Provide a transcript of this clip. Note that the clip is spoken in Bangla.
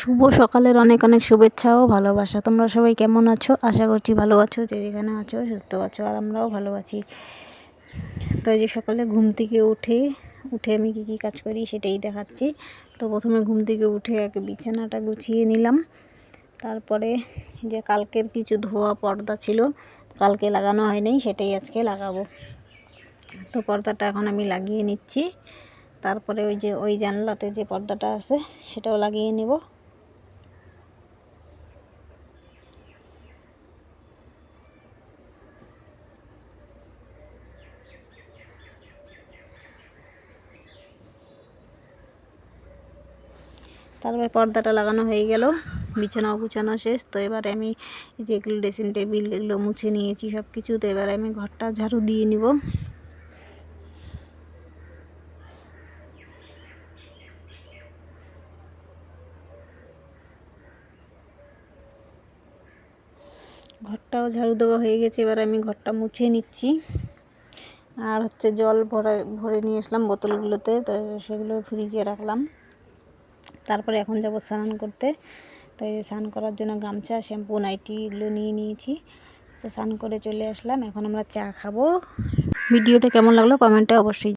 শুভ সকালের অনেক অনেক শুভেচ্ছা ও ভালোবাসা। তোমরা সবাই কেমন আছো? আশা করছি ভালো আছো, যে যেখানে আছো সুস্থ আছো, আর আমরাও ভালো আছি। তো এই যে সকালে ঘুম থেকে উঠে আমি কী কাজ করি সেটাই দেখাচ্ছি। তো প্রথমে ঘুম থেকে উঠে আগে বিছানাটা গুছিয়ে নিলাম। তারপরে যে কালকের কিছু ধোয়া পর্দা ছিল, কালকে লাগানো হয়নি, সেটাই আজকে লাগাবো। তো পর্দাটা এখন আমি লাগিয়ে নিচ্ছি। তারপরে ওই জানলাতে যে পর্দাটা আছে সেটাও লাগিয়ে নেব। তারপরে পর্দাটা লাগানো হয়ে গেল, বিছানাও গুছানো শেষ। তো এবারে আমি যেগুলো ড্রেসিং টেবিল এগুলো মুছে নিয়েছি সব কিছু। তো এবারে আমি ঘরটা ঝাড়ু দিয়ে নিব। ঘরটাও ঝাড়ু দেওয়া হয়ে গেছে, এবার আমি ঘরটা মুছে নিচ্ছি। আর জল ভরে নিয়ে আসলাম বোতলগুলোতে, তো সেগুলো ফ্রিজে রাখলাম। তারপরে এখন যাব স্নান করতে। তো এই স্নান করার জন্য গামছা, শ্যাম্পু, নাইটি এগুলো নিয়ে নিয়েছি। তো স্নান করে চলে আসলাম, এখন আমরা চা খাবো। ভিডিওটা কেমন লাগলো কমেন্টে অবশ্যই